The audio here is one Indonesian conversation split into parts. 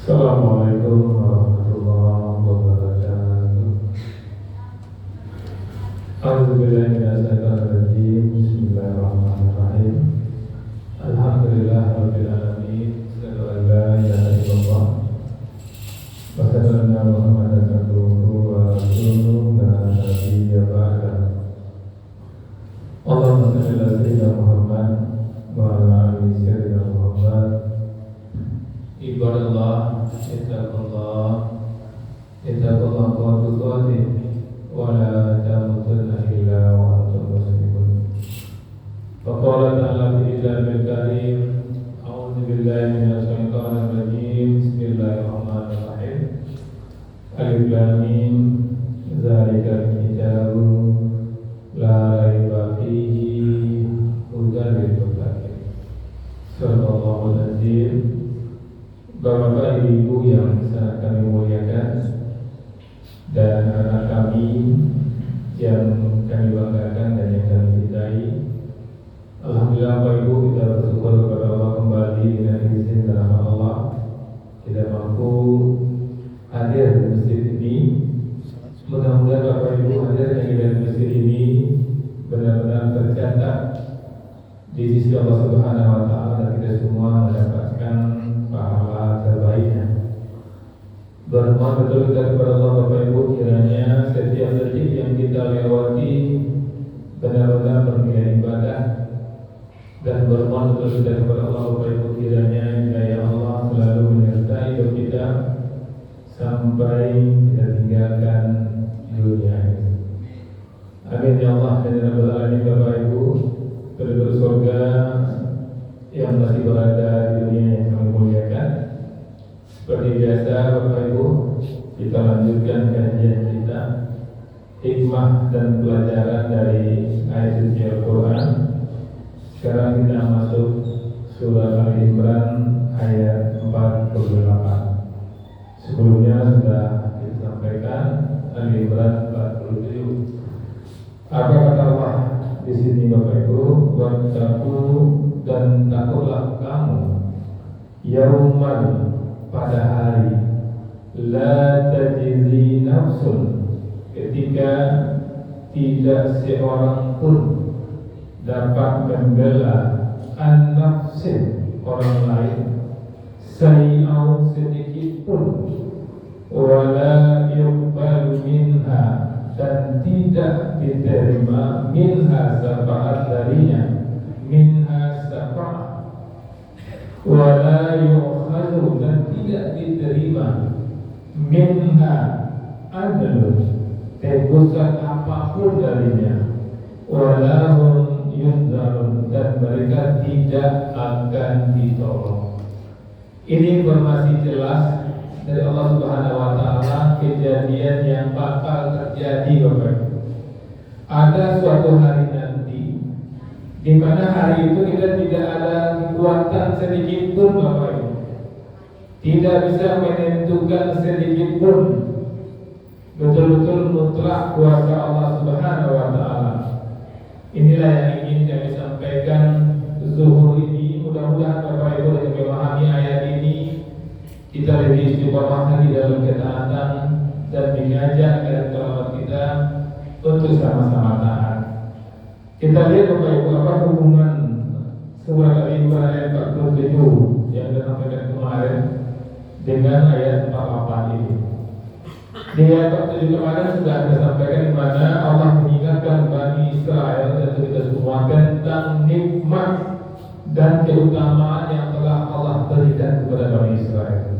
Assalamualaikum warahmatullahi wabarakatuh. A'udzubillahi minasyaitonir rajim. Bismillahirrahmanirrahim. Alhamdulillahirabbil alamin. Asyhadu an la ilaha illallah wa asyhadu anna Muhammadan abduhu wa rasuluhu la nabiyya ba'dahu. Allahumma shalli ala sayyidina Muhammad wa ala ali sayyidina Muhammad. Ibadallah, ittaqullah wa tuqatih wa la tamutunna illa wa antum muslimun. Faqala ta'ala fi kitabihil karim, a'udzu billahi minasy syaithanir rajim. Bismillahirrahmanirrahim. Alif lam mim, dzalikal kitabu la raiba fihi hudan lil muttaqin. Sallallahu alaihi. Bapak Ibu yang sangat kami muliakan dan anak kami yang kami banggakan dan yang kami cintai, alhamdulillah Bapak Ibu, kita bersyukur kepada Allah kembali dengan izin dan rahmat Allah kita mampu hadir di masjid ini. Mudah-mudahan Bapak Ibu hadirnya di masjid ini benar-benar tercatat di sisi Allah Subhanahu wa taala dan kita semua mendapatkan pahala terbaiknya. Bermohon betul kita kepada Allah Bapak Ibu, kiranya setiap detik yang kita lewati benar-benar bernilai ibadah, dan bermohon betul kita kepada Allah Bapak Ibu, kiranya hidayah Allah selalu menyertai hidup kita sampai kita tinggalkan dunia ini. Amin ya Allah dan ya Rabbal alamin. Bapak Ibu, penduduk surga yang masih berada di dunia yang kami muliakan, seperti biasa Bapak Ibu, kita lanjutkan kajian kita, hikmah dan pelajaran dari ayat suci Al-Quran. Sekarang kita masuk surah Al-Imran ayat 48. Sebelumnya sudah disampaikan Al-Imran 47. Apa kata Allah di sini Bapak Ibu? Wattaqu, dan takutlah kamu yauman, pada hari la tajzi nafsun, ketika tidak seorang pun dapat membela an nafsin, orang lain, sayau sedikit pun, wala yuqbalu minha, dan tidak diterima minha syafaat darinya, minha syafaat, wala yu'khadhu, dan tidak diterima minha adlun, tebusan apapun darinya, wala hum yunzarun, dan mereka tidak akan ditolong. Ini informasi jelas dari Allah Subhanahu wa taala, kejadian yang bakal terjadi Bapak. Ada suatu hari nanti di mana hari itu kita tidak ada kekuatan sedikit pun Bapak Ibu, tidak bisa menentukan sedikit pun, betul-betul mutlak kuasa Allah Subhanahu wa taala. Inilah yang ingin kami sampaikan zuhur ini. Mudah-mudahan Bapak Ibu dapat memahami ayat ini, kita lebih istiqomah lagi dalam ketaatan dan mengajak dan kelewat kita untuk sama-sama taat. Kita lihat Bapak Ibu, apa hubungan surah Al-Imran ayat 47 yang kita sampaikan kemarin dengan ayat 48 ini. Di ayat 47 kemarin sudah kita sampaikan di mana Allah mengingatkan Bani Israel dan kita semua tentang nikmat dan keutamaan yang telah Allah berikan kepada Bani Israel.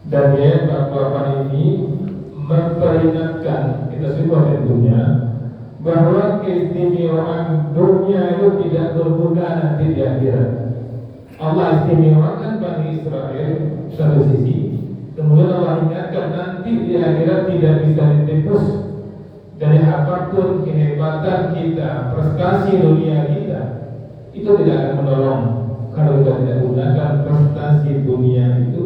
Dan ayat 48 ini memperingatkan kita semua tentunya bahwa keistimewaan dunia itu tidak berguna nanti di akhirat. Allah istimewakan Bani Israel satu sisi, kemudian Allah ingatkan nanti di akhirat tidak bisa ditebus dari apapun kehebatan kita, prestasi dunia kita, itu tidak akan menolong kalau kita tidak gunakan prestasi dunia itu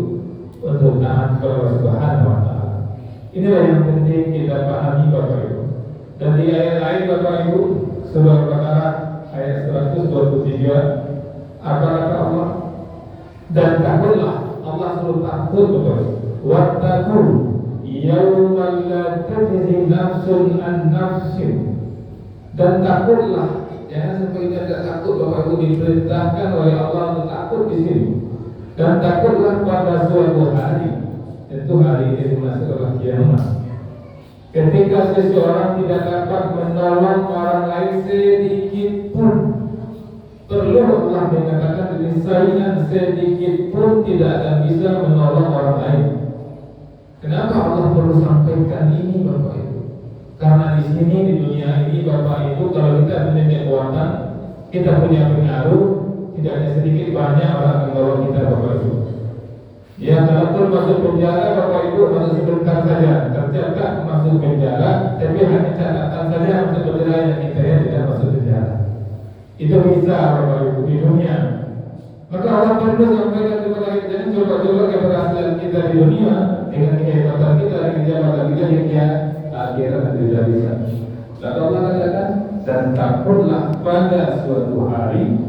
untuk taat kepada Allah Subhanahu wa taala. Inilah yang penting kita pahami Bapak Ibu. Dan di ayat lain Bapak Ibu, surah Al-Baqarah ayat 123, apa kata Allah? Dan takutlah Allah suruh takut betul. Wattaqu yauman la tajzi nafsun an nafsin. Dan takutlah, jangan sampai kita tidak takut. Bapak Ibu diperintahkan oleh Allah untuk takut di sini. Dan takutlah pada suatu hari, itu hari ini masuklah kiamat. Ketika seseorang tidak dapat menolong orang lain sedikit pun, perlu Allah mengatakan nisaian sedikit pun tidak akan bisa menolong orang lain. Kenapa Allah perlu sampaikan ini Bapak Ibu? Karena di sini di dunia ini Bapak Ibu, kalau kita punya kekuatan, kita punya pengaruh, tidak hanya sedikit banyak orang yang menolong kita Bapak Ibu. Ya, kalaupun masuk penjara Bapak Ibu masuk sebentar saja, tercatat masuk penjara, tapi hanya catatan saja masuk penjara yang kita ya tidak masuk penjara. Itu bisa Bapak Ibu di dunia. Maka Allah perlu sampaikan kepada kita, jangan coba-coba keberhasilan kita di dunia dengan kehebatan kita, dengan jabatan kita hingga akhirat tidak bisa. Lalu Allah katakan, dan takutlah pada suatu hari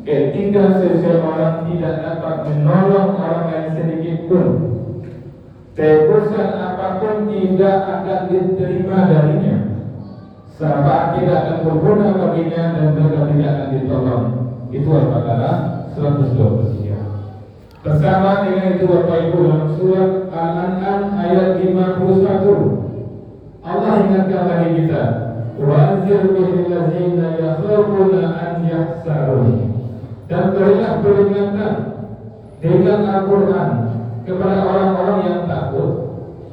ketika seseorang tidak dapat menolong orang lain sedikit pun, tebusan apapun tidak akan diterima darinya, syafaat tidak akan berguna baginya, dan mereka tidak akan ditolong. Itu Al-Baqarah 123. Bersama dengan itu Bapak Ibu, dalam surat Al-An'am ayat 51 Allah ingatkan lagi kita, wa anzir bihil ladzina yakhafuna an yahsarun. Dan berilah peringatan dengan Al-Quran kepada orang-orang yang takut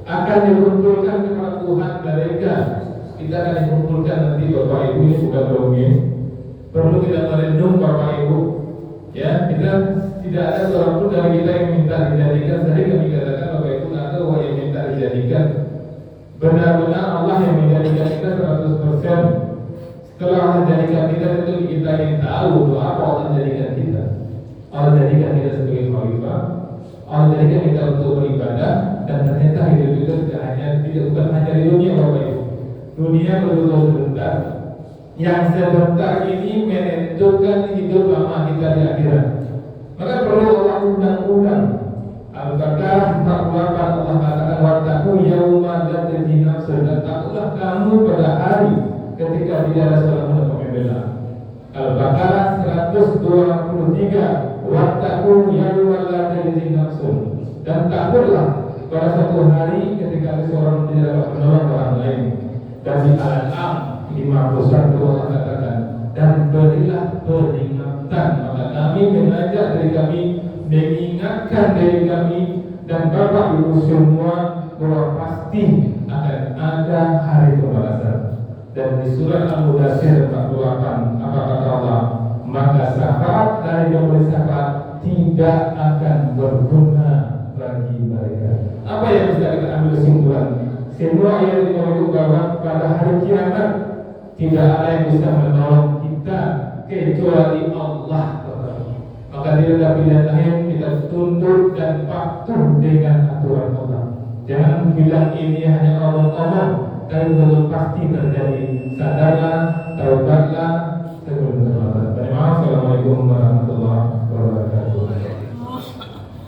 akan dikumpulkan kepada Tuhan mereka. Kita akan dikumpulkan nanti Bapak Ibu, ini sudah berumur. Perlu kita merenung Bapak Ibu. Ya, kita tidak ada seorang pun dari kita yang minta dijadikan. Tadi kami katakan Bapak Ibu, ada orang yang minta dijadikan. Benar-benar Allah yang menjadikan kita 100%. Setelah Allah jadikan kita, itu kita yang tahu apa Allah jadikan kita. Allah jadikan kita sebagai khalifah, Allah jadikan kita untuk beribadah, dan ternyata hidup kita bukan hanya di dunia Bapak Ibu. Dunia betul-betul sebentar. Yang sebentar ini menentukan hidup lama kita di akhirat. Maka perlu Allah undang-undang. Al-Baqarah 48 Allah katakan, wattaqu yauman la tajzi nafsun, dan takutlah kamu pada hari ketika tidak ada seorang pun dapat membela. Al-Baqarah 123, wattaqu yauman la tajzi nafsun, dan takutlah pada suatu hari ketika ada seorang tidak dapat menolong orang lain. Dan di Al-An'am 51 Allah katakan, dan berilah peringatan. Maka kami mengajak dari kami, mengingatkan dari kami dan Bapak Ibu semua bahwa pasti akan ada hari pembalasan. Dan di surat Al-Mudaththir 48 apa kata Allah? Maka syafaat dari yang beri syafaat tidak akan berguna bagi mereka. Apa yang bisa kita ambil kesimpulan? Semua ayat itu bahwa pada hari kiamat tidak ada yang bisa menolong kita kecuali Allah. Maka tidak ada pilihan lain, kita tunduk dan patuh dengan aturan Allah. Jangan bilang ini hanya omong-omong, tapi belum pasti terjadi. Sadarlah, taubatlah, sebelum terlambat. Terima kasih. Assalamualaikum warahmatullahi wabarakatuh.